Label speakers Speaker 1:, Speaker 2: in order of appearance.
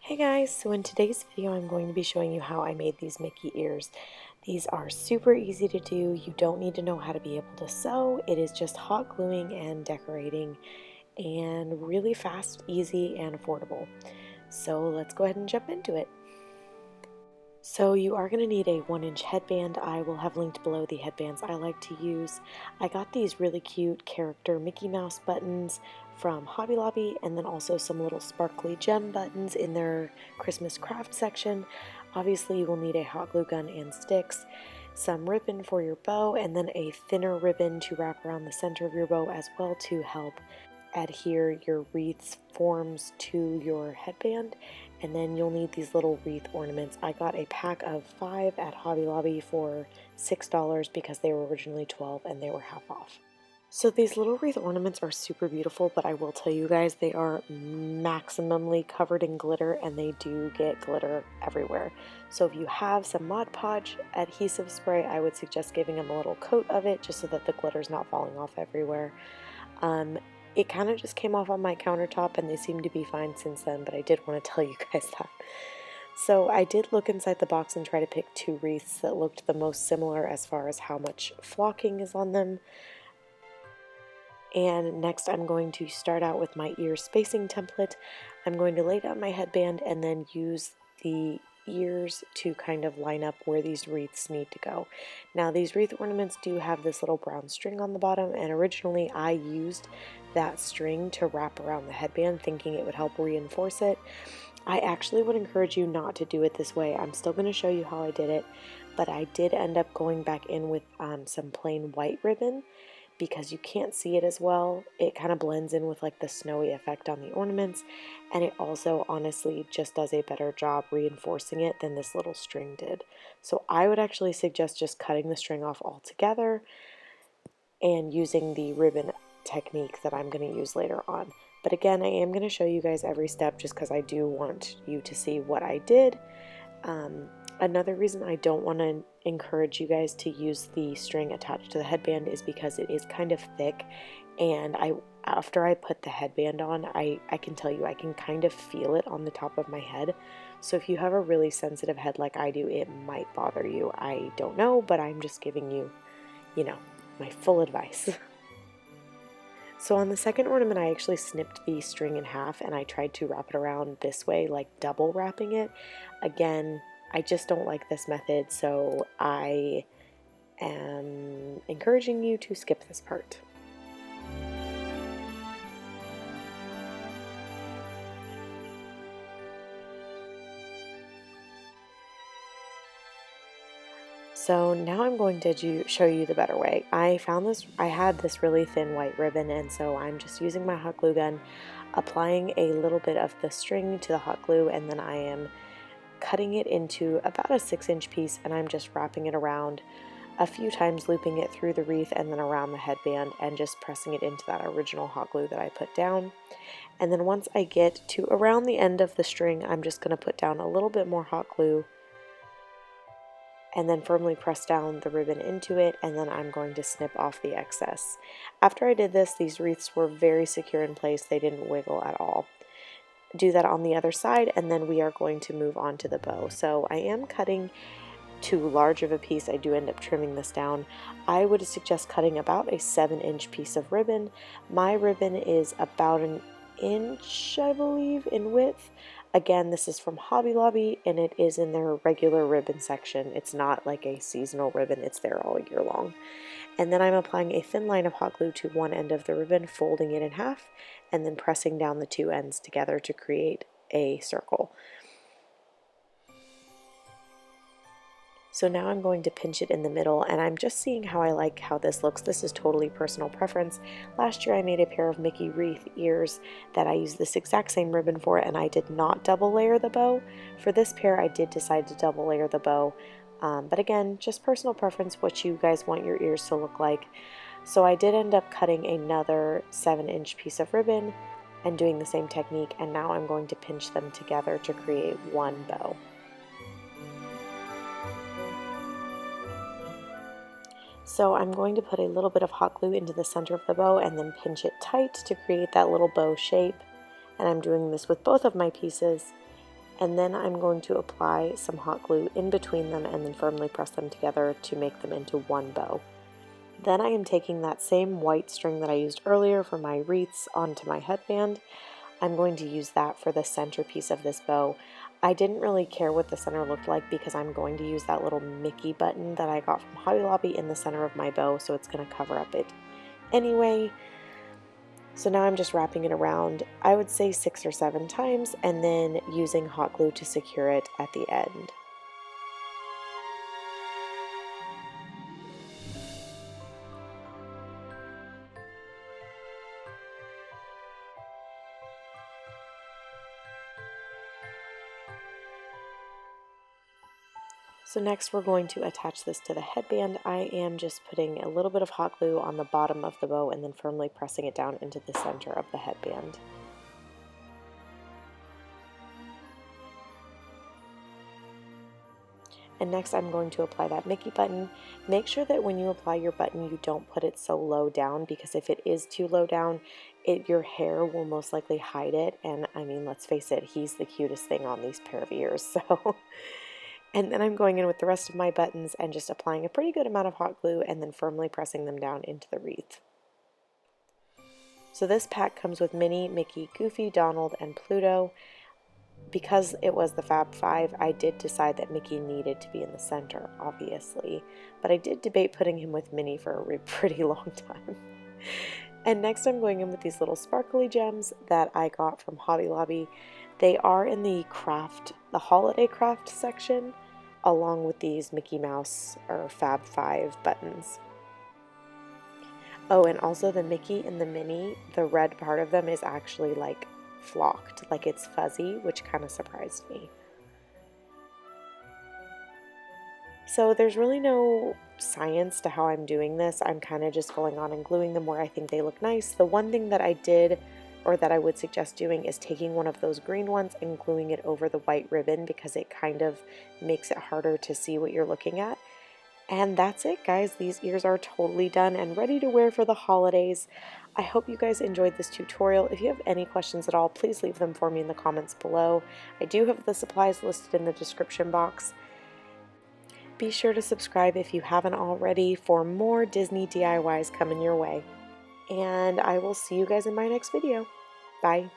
Speaker 1: Hey guys, so in today's video I'm going to be showing you how I made these Mickey ears. These are super easy to do. You don't need to know how to be able to sew. It is just hot gluing and decorating and really fast, easy, and affordable. So let's go ahead and jump into it. So you are going to need a 1-inch headband. I will have linked below the headbands I like to use. I got these really cute character Mickey Mouse buttons from Hobby Lobby, and then also some little sparkly gem buttons in their Christmas craft section. Obviously you will need a hot glue gun and sticks, some ribbon for your bow, and then a thinner ribbon to wrap around the center of your bow as well to help adhere your wreaths forms to your headband. And then you'll need these little wreath ornaments. I got a pack of 5 at Hobby Lobby for $6 because they were originally 12 and they were half off. So these little wreath ornaments are super beautiful, but I will tell you guys they are maximally covered in glitter and they do get glitter everywhere. So if you have some Mod Podge adhesive spray, I would suggest giving them a little coat of it just so that the glitter's not falling off everywhere. It kind of just came off on my countertop and they seem to be fine since then, but I did want to tell you guys that. So I did look inside the box and try to pick 2 wreaths that looked the most similar as far as how much flocking is on them. And next I'm going to start out with my ear spacing template. I'm going to lay down my headband and then use the ears to kind of line up where these wreaths need to go. Now these wreath ornaments do have this little brown string on the bottom, and originally I used that string to wrap around the headband thinking it would help reinforce it. I actually would encourage you not to do it this way. I'm still going to show you how I did it, but I did end up going back in with some plain white ribbon because you can't see it as well. It kind of blends in with like the snowy effect on the ornaments, and it also honestly just does a better job reinforcing it than this little string did. So I would actually suggest just cutting the string off altogether and using the ribbon technique that I'm going to use later on. But again, I am going to show you guys every step just because I do want you to see what I did. Another reason I don't want to encourage you guys to use the string attached to the headband is because it is kind of thick, and after I put the headband on, I can tell you I can kind of feel it on the top of my head. So if you have a really sensitive head like I do, it might bother you. I don't know, but I'm just giving you, my full advice. So on the second ornament, I actually snipped the string in half and I tried to wrap it around this way, like double wrapping it. Again, I just don't like this method, so I am encouraging you to skip this part. So now I'm going to show you the better way. I had this really thin white ribbon, and so I'm just using my hot glue gun, applying a little bit of the string to the hot glue, and then I am cutting it into about a 6-inch piece, and I'm just wrapping it around a few times, looping it through the wreath and then around the headband, and just pressing it into that original hot glue that I put down. And then once I get to around the end of the string, I'm just going to put down a little bit more hot glue and then firmly press down the ribbon into it, and then I'm going to snip off the excess. After I did this, these wreaths were very secure in place. They didn't wiggle at all. Do that on the other side, and then we are going to move on to the bow. So I am cutting too large of a piece. I do end up trimming this down. I would suggest cutting about a 7-inch piece of ribbon. My ribbon is about an inch, I believe, in width. Again, this is from Hobby Lobby, and it is in their regular ribbon section. It's not like a seasonal ribbon. It's there all year long. And then I'm applying a thin line of hot glue to one end of the ribbon, folding it in half, and then pressing down the 2 ends together to create a circle. So now I'm going to pinch it in the middle, and I'm just seeing how I like how this looks. This is totally personal preference. Last year I made a pair of Mickey wreath ears that I used this exact same ribbon for, and I did not double layer the bow. For this pair I did decide to double layer the bow, but again, just personal preference, what you guys want your ears to look like. So I did end up cutting another 7-inch piece of ribbon and doing the same technique, and now I'm going to pinch them together to create one bow. So I'm going to put a little bit of hot glue into the center of the bow and then pinch it tight to create that little bow shape. And I'm doing this with both of my pieces. And then I'm going to apply some hot glue in between them and then firmly press them together to make them into one bow. Then I am taking that same white string that I used earlier for my wreaths onto my headband. I'm going to use that for the centerpiece of this bow. I didn't really care what the center looked like because I'm going to use that little Mickey button that I got from Hobby Lobby in the center of my bow, so it's going to cover up it anyway. So now I'm just wrapping it around, I would say 6 or 7 times, and then using hot glue to secure it at the end. So next we're going to attach this to the headband. I am just putting a little bit of hot glue on the bottom of the bow and then firmly pressing it down into the center of the headband. And next I'm going to apply that Mickey button. Make sure that when you apply your button you don't put it so low down, because if it is too low down, your hair will most likely hide it. And I mean, let's face it, he's the cutest thing on these pair of ears, so... And then I'm going in with the rest of my buttons and just applying a pretty good amount of hot glue and then firmly pressing them down into the wreath. So this pack comes with Minnie, Mickey, Goofy, Donald, and Pluto. Because it was the Fab Five, I did decide that Mickey needed to be in the center, obviously. But I did debate putting him with Minnie for a pretty long time. And next I'm going in with these little sparkly gems that I got from Hobby Lobby. They are in the holiday craft section, along with these Mickey Mouse or Fab Five buttons. Oh, and also the Mickey and the Minnie, the red part of them is actually like flocked, like it's fuzzy, which kind of surprised me. So there's really no science to how I'm doing this. I'm kind of just going on and gluing them where I think they look nice. The one thing that I did, or that I would suggest doing, is taking one of those green ones and gluing it over the white ribbon, because it kind of makes it harder to see what you're looking at. And that's it, guys. These ears are totally done and ready to wear for the holidays. I hope you guys enjoyed this tutorial. If you have any questions at all, please leave them for me in the comments below. I do have the supplies listed in the description box. Be sure to subscribe if you haven't already for more Disney DIYs coming your way. And I will see you guys in my next video. Bye.